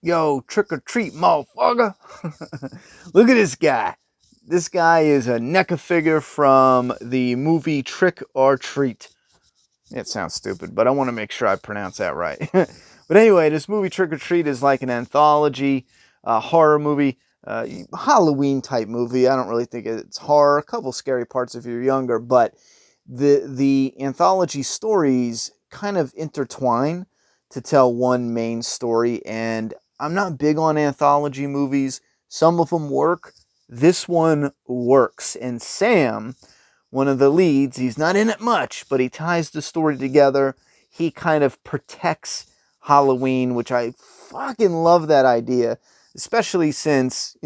Yo, trick or treat, motherfucker. Look at this guy. This guy is a NECA figure from the movie Trick or Treat. It sounds stupid, but I want to make sure I pronounce that right. But anyway, this movie Trick or Treat is like an anthology horror movie, Halloween type movie. I don't really think it's horror. A couple scary parts if you're younger, but the anthology stories kind of intertwine to tell one main story. And I'm not big on anthology movies. Some of them work. This one works. And Sam, one of the leads, he's not in it much, but he ties the story together. He kind of protects Halloween, which I fucking love that idea, especially since,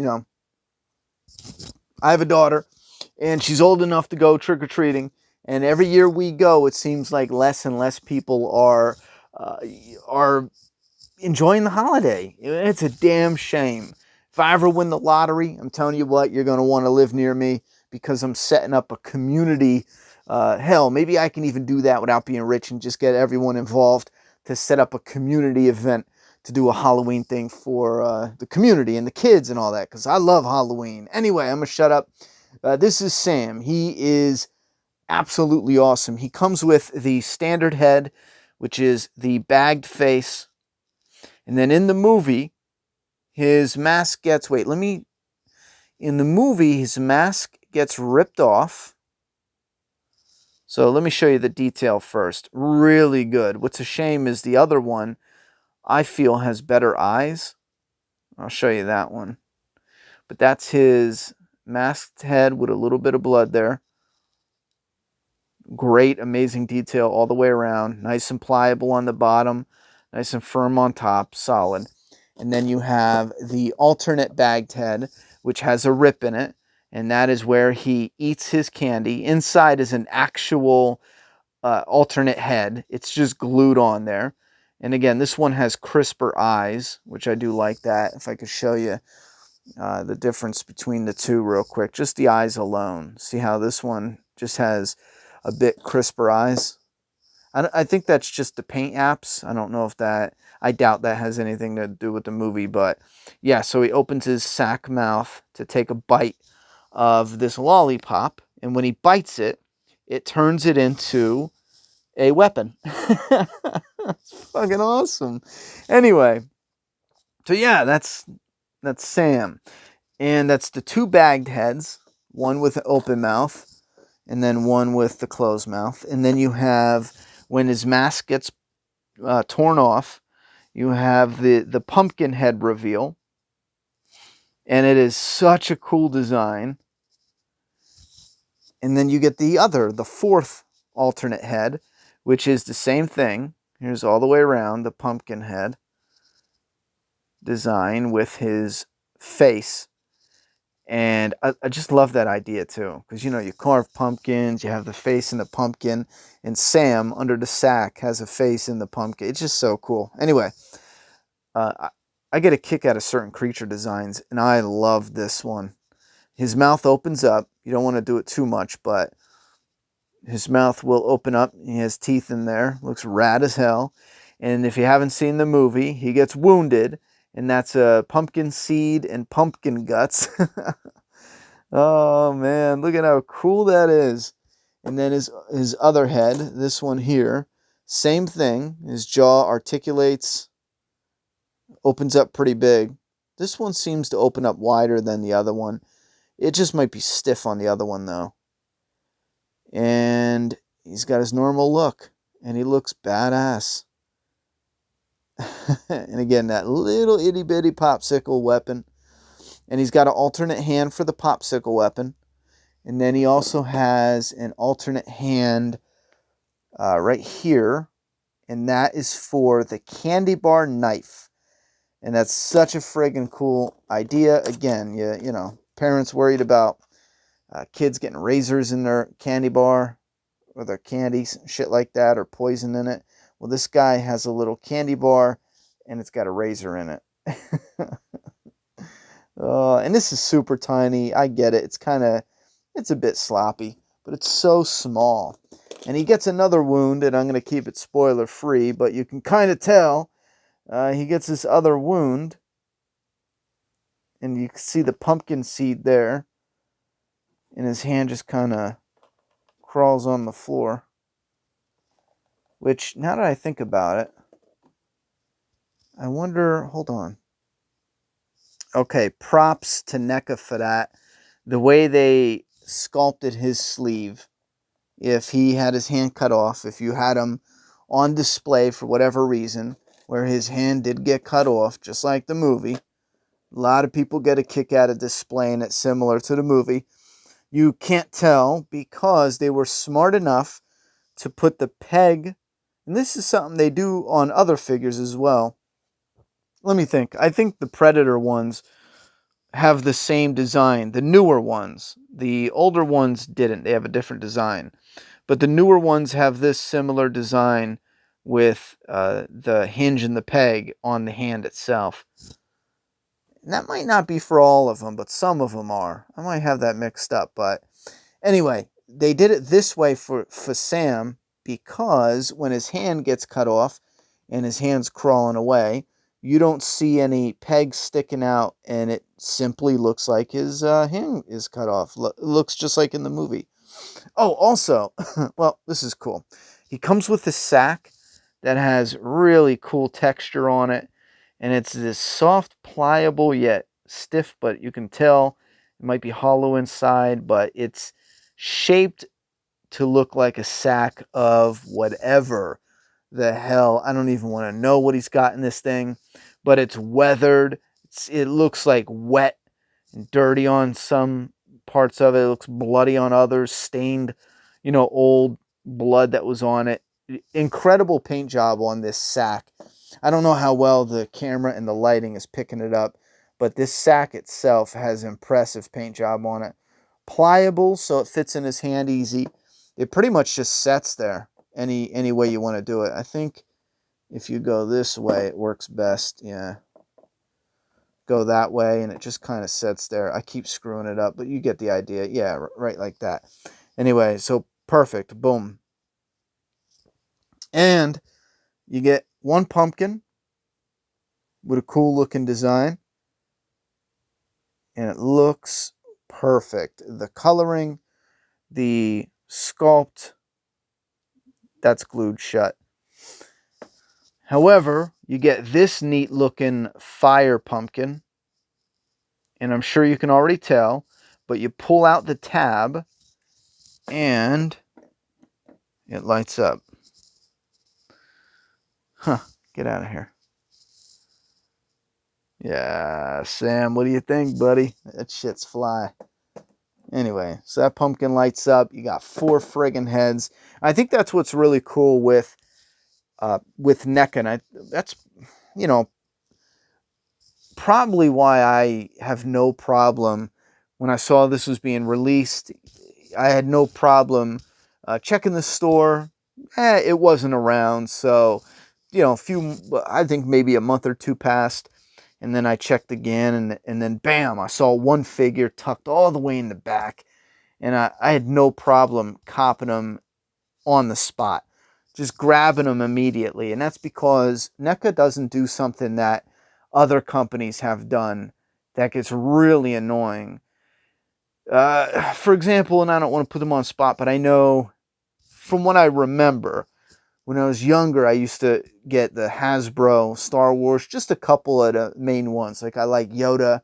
I have a daughter and she's old enough to go trick-or-treating. And every year we go, it seems like less and less people are enjoying the holiday. It's a damn shame. If I ever win the lottery, I'm telling you what, you're going to want to live near me because I'm setting up a community. Hell, maybe I can even do that without being rich and just get everyone involved to set up a community event to do a Halloween thing for the community and the kids and all that, because I love Halloween. Anyway, I'm going to shut up. This is Sam. He is absolutely awesome. He comes with the standard head, which is the bagged face. And then in the movie, his mask gets, in the movie, his mask gets ripped off. So let me show you the detail first. Really good. What's a shame is the other one, I feel, has better eyes. I'll show you that one. But that's his masked head with a little bit of blood there. Great, amazing detail all the way around. Nice and pliable on the bottom. Nice and firm on top. Solid. And then you have the alternate bagged head, which has a rip in it. And that is where he eats his candy. Inside is an actual alternate head. It's just glued on there. And again, this one has crisper eyes, which I do like that. If I could show you the difference between the two real quick. Just the eyes alone. See how this one just has a bit crisper eyes? I think that's just the paint apps. I don't know if that... I doubt that has anything to do with the movie, but yeah, so he opens his sack mouth to take a bite of this lollipop, and when he bites it, it turns it into a weapon. It's fucking awesome. Anyway, so yeah, that's Sam. And that's the two bagged heads, one with an open mouth, and then one with the closed mouth. And then you have, when his mask gets torn off, you have the pumpkin head reveal. And it is such a cool design. And then you get the fourth alternate head, which is the same thing. Here's all the way around the pumpkin head design with his face. And I just love that idea too, because you carve pumpkins, you have the face in the pumpkin, and Sam under the sack has a face in the pumpkin. It's just so cool. Anyway, I get a kick out of certain creature designs, and I love this one. His mouth opens up. You don't want to do it too much, but his mouth will open up. He has teeth in there. Looks rad as hell. And if you haven't seen the movie, he gets wounded, and that's a pumpkin seed and pumpkin guts. Oh, man. Look at how cool that is. And then his other head, this one here, same thing. His jaw articulates, opens up pretty big. This one seems to open up wider than the other one. It just might be stiff on the other one, though. And he's got his normal look, and he looks badass. And again, that little itty bitty popsicle weapon. And he's got an alternate hand for the popsicle weapon. And then he also has an alternate hand right here. And that is for the candy bar knife. And that's such a friggin' cool idea. Again, parents worried about kids getting razors in their candy bar or their candies, shit like that, or poison in it. Well, this guy has a little candy bar, and it's got a razor in it. And this is super tiny. I get it. It's a bit sloppy, but it's so small. And he gets another wound, and I'm going to keep it spoiler-free, but you can kind of tell he gets this other wound And you can see the pumpkin seed there. And his hand just kind of crawls on the floor. Which, now that I think about it, I wonder, hold on. Okay, props to NECA for that. The way they sculpted his sleeve, if he had his hand cut off, if you had him on display for whatever reason, where his hand did get cut off, just like the movie, a lot of people get a kick out of displaying it similar to the movie. You can't tell because they were smart enough to put the peg, and this is something they do on other figures as well. Let me think. I think the Predator ones have the same design. The newer ones. The older ones didn't. They have a different design. But the newer ones have this similar design with the hinge and the peg on the hand itself. And that might not be for all of them, but some of them are. I might have that mixed up. But anyway, they did it this way for Sam because when his hand gets cut off and his hand's crawling away, you don't see any pegs sticking out, and it simply looks like his hand is cut off. Looks just like in the movie. Oh, also, well, this is cool. He comes with a sack that has really cool texture on it, and it's this soft, pliable, yet stiff, but you can tell it might be hollow inside, but it's shaped to look like a sack of whatever the hell. I don't even want to know what he's got in this thing, but it's weathered. It looks like wet and dirty on some parts of it. It looks bloody on others, stained, old blood that was on it. Incredible paint job on this sack. I don't know how well the camera and the lighting is picking it up, but this sack itself has impressive paint job on it. Pliable, so it fits in his hand easy. It pretty much just sets there any way you want to do it. I think if you go this way, it works best. Yeah. Go that way, and it just kind of sets there. I keep screwing it up, but you get the idea. Yeah, right like that. Anyway, so perfect. Boom. And you get one pumpkin with a cool looking design, and it looks perfect. The coloring, the sculpt, that's glued shut. However, you get this neat looking fire pumpkin, and I'm sure you can already tell, but you pull out the tab and it lights up. Huh, get out of here. Yeah, Sam, what do you think, buddy? That shit's fly. Anyway, so that pumpkin lights up. You got 4 friggin' heads. I think that's what's really cool with NECA. And that's, probably why I have no problem when I saw this was being released. I had no problem checking the store. It wasn't around, so I think maybe a month or two passed, and then I checked again, and then bam, I saw one figure tucked all the way in the back, and I had no problem copping them on the spot, just grabbing them immediately. And that's because NECA doesn't do something that other companies have done that gets really annoying. For example, and I don't want to put them on spot, but I know from what I remember, when I was younger, I used to get the Hasbro Star Wars, just a couple of the main ones. Like I like Yoda,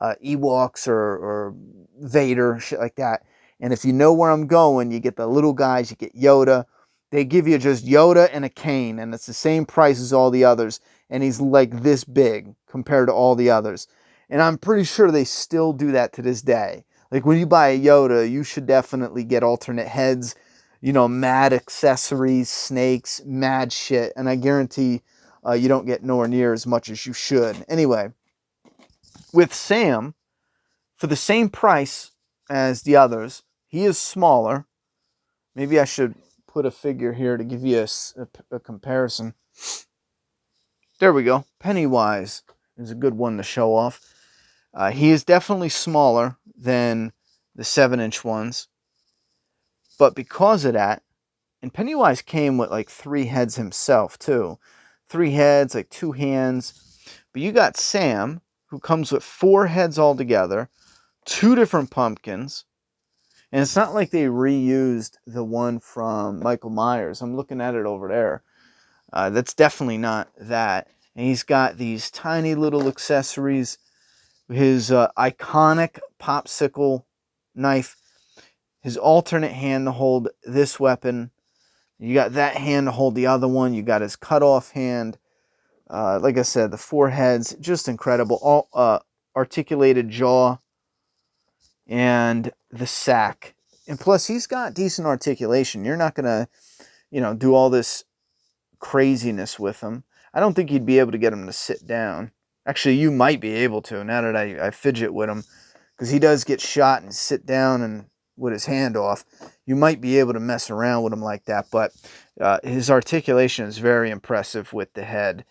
Ewoks, or Vader, shit like that. And if you know where I'm going, you get the little guys, you get Yoda. They give you just Yoda and a cane, and it's the same price as all the others. And he's like this big compared to all the others. And I'm pretty sure they still do that to this day. Like when you buy a Yoda, you should definitely get alternate heads, mad accessories, snakes, mad shit. And I guarantee you don't get nowhere near as much as you should. Anyway, with Sam, for the same price as the others, he is smaller. Maybe I should put a figure here to give you a comparison. There we go. Pennywise is a good one to show off. He is definitely smaller than the 7-inch ones. But because of that, and Pennywise came with like 3 heads himself too. 3 heads, like 2 hands. But you got Sam, who comes with 4 heads altogether, 2 different pumpkins. And it's not like they reused the one from Michael Myers. I'm looking at it over there. That's definitely not that. And he's got these tiny little accessories. His iconic popsicle knife. His alternate hand to hold this weapon. You got that hand to hold the other one. You got his cut-off hand. Like I said, the 4 heads. Just incredible. All articulated jaw. And the sack. And plus, he's got decent articulation. You're not going to, do all this craziness with him. I don't think you'd be able to get him to sit down. Actually, you might be able to, now that I fidget with him. Because he does get shot and sit down and with his hand off. You might be able to mess around with him like that. But his articulation is very impressive with the head.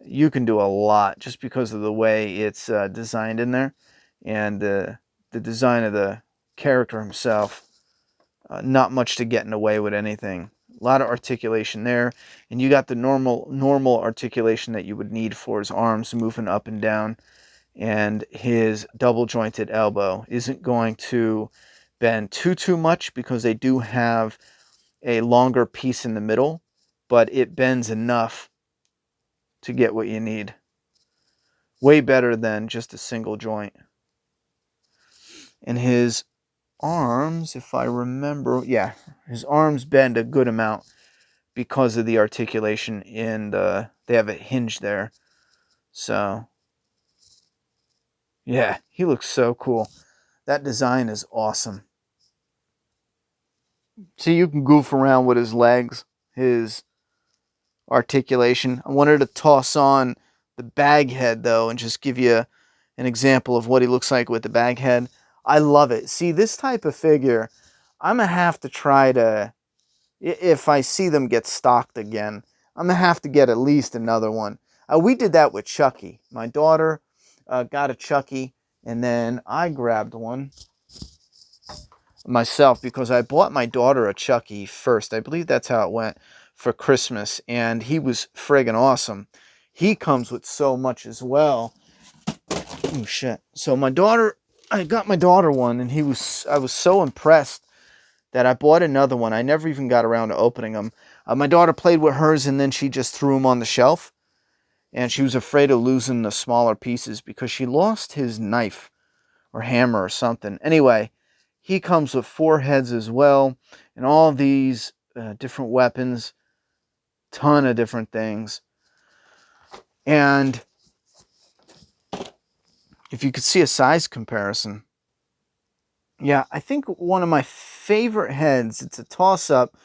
You can do a lot just because of the way it's designed in there. And the design of the character himself. Not much to get in the way with anything. A lot of articulation there. And you got the normal articulation that you would need for his arms moving up and down. And his double jointed elbow isn't going to bend too much because they do have a longer piece in the middle. But it bends enough to get what you need. Way better than just a single joint. And his arms, if I remember, yeah, his arms bend a good amount because of the articulation in they have a hinge there. So, yeah, he looks so cool. That design is awesome. See, you can goof around with his legs, his articulation. I wanted to toss on the bag head, though, and just give you an example of what he looks like with the bag head. I love it. See, this type of figure, I'm going to have to try to, if I see them get stocked again, I'm going to have to get at least another one. We did that with Chucky. My daughter got a Chucky, and then I grabbed one myself because I bought my daughter a Chucky first. I believe that's how it went for Christmas, and he was friggin' awesome. He comes with so much as well. Oh, shit. So I got my daughter one, and I was so impressed that I bought another one. I never even got around to opening them. My daughter played with hers, and then she just threw them on the shelf. And she was afraid of losing the smaller pieces because she lost his knife or hammer or something. Anyway, he comes with 4 heads as well, and all these different weapons, ton of different things. And if you could see a size comparison, yeah, I think one of my favorite heads, it's a toss-up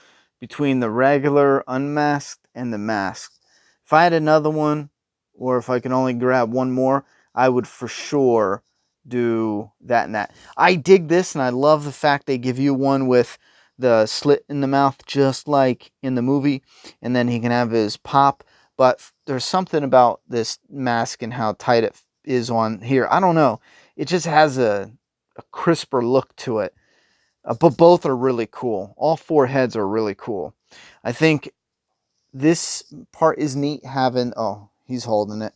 between the regular unmasked and the masked. If I had another one, or if I could only grab one more, I would for sure do that and that. I dig this, and I love the fact they give you one with the slit in the mouth, just like in the movie, and then he can have his pop. But there's something about this mask and how tight it is on here. I don't know. It just has a crisper look to it. But both are really cool. All 4 heads are really cool. I think this part is neat having, oh, he's holding it,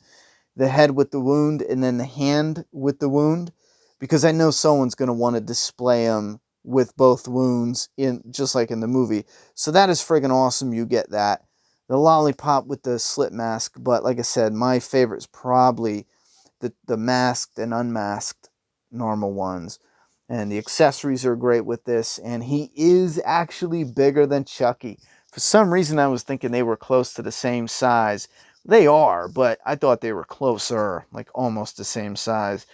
the head with the wound and then the hand with the wound, because I know someone's going to want to display them with both wounds, in just like in the movie. So that is friggin' awesome. You get that. The lollipop with the slit mask, but like I said, my favorite is probably the masked and unmasked normal ones. And the accessories are great with this, and he is actually bigger than Chucky. For some reason, I was thinking they were close to the same size. They are, but I thought they were closer, like almost the same size.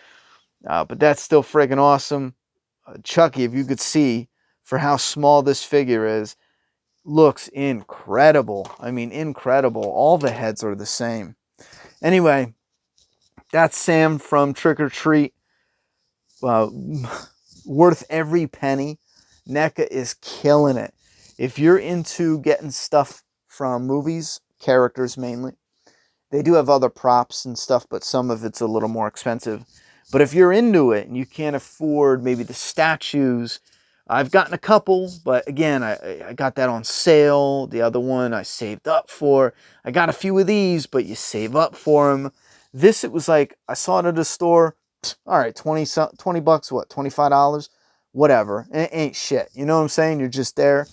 But that's still friggin' awesome. Chucky, if you could see, for how small this figure is, looks incredible. I mean, incredible. All the heads are the same. Anyway, that's Sam from Trick or Treat. Worth every penny. NECA is killing it. If you're into getting stuff from movies, characters mainly, they do have other props and stuff, but some of it's a little more expensive. But if you're into it and you can't afford maybe the statues, I've gotten a couple, but again, I got that on sale. The other one I saved up for. I got a few of these, but you save up for them. This, it was like, I saw it at a store. All right, 20 bucks, what, $25? Whatever. It ain't shit. You know what I'm saying? You're just there.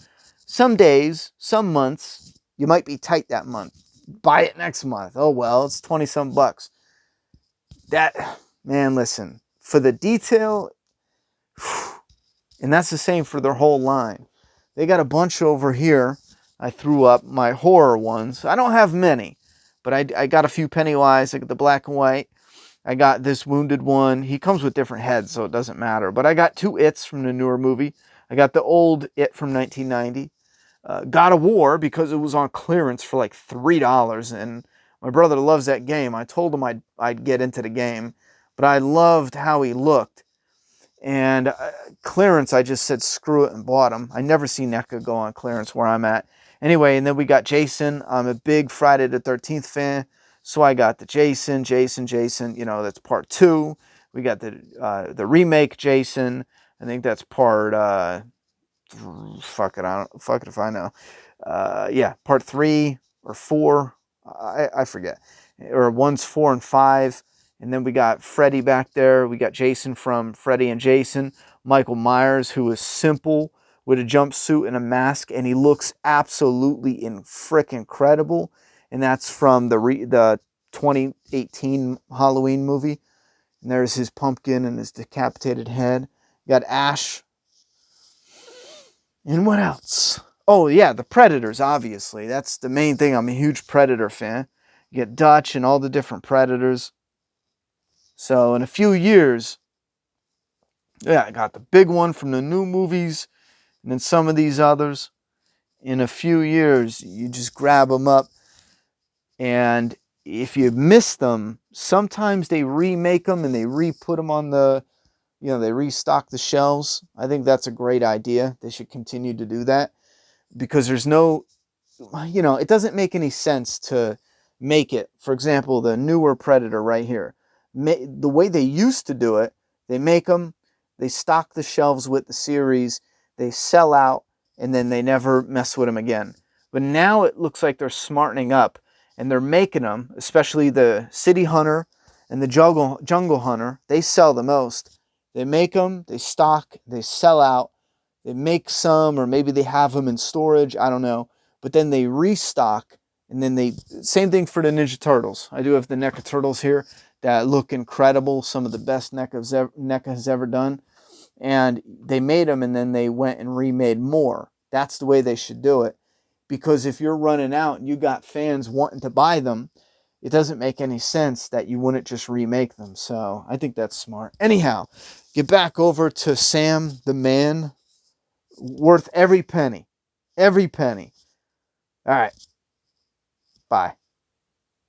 Some days, some months, you might be tight that month. Buy it next month. Oh, well, it's 20 some bucks. That, man, listen, for the detail, and that's the same for their whole line. They got a bunch over here. I threw up my horror ones. I don't have many, but I got a few Pennywise. I got the black and white. I got this wounded one. He comes with different heads, so it doesn't matter. But I got 2 It's from the newer movie. I got the old It from 1990. God of War, because it was on clearance for like $3, and my brother loves that game. I told him I'd get into the game, but I loved how he looked. And clearance, I just said screw it and bought him. I never see NECA go on clearance where I'm at. Anyway, and then we got Jason. I'm a big Friday the 13th fan, so I got the Jason. You know, that's part 2. We got the remake Jason. I think that's part fuck it if I know. Yeah, part 3 or 4. I forget. Or one's 4 and 5. And then we got Freddy back there. We got Jason from Freddy and Jason. Michael Myers, who is simple with a jumpsuit and a mask, and he looks absolutely frickin' incredible. And that's from the 2018 Halloween movie. And there's his pumpkin and his decapitated head. You got Ash. And what else? Oh, yeah, the Predators, obviously. That's the main thing. I'm a huge Predator fan. You get Dutch and all the different Predators. So in a few years, yeah, I got the big one from the new movies, and then some of these others. In a few years, you just grab them up, and if you miss them, sometimes they remake them and they re-put them on the, you know, they restock the shelves. I think that's a great idea. They should continue to do that, because there's no, you know, it doesn't make any sense to make it. For example, the newer Predator right here. The way they used to do it, they make them, they stock the shelves with the series, they sell out, and then they never mess with them again. But now it looks like they're smartening up, and they're making them, especially the City Hunter and the Jungle Hunter. They sell the most. They make them, they stock, they sell out, they make some, or maybe they have them in storage, I don't know. But then they restock, and then same thing for the Ninja Turtles. I do have the NECA Turtles here that look incredible, some of the best NECA has ever done. And they made them, and then they went and remade more. That's the way they should do it. Because if you're running out and you got fans wanting to buy them, it doesn't make any sense that you wouldn't just remake them. So I think that's smart. Anyhow, get back over to Sam, the man. Worth every penny. Every penny. All right. Bye.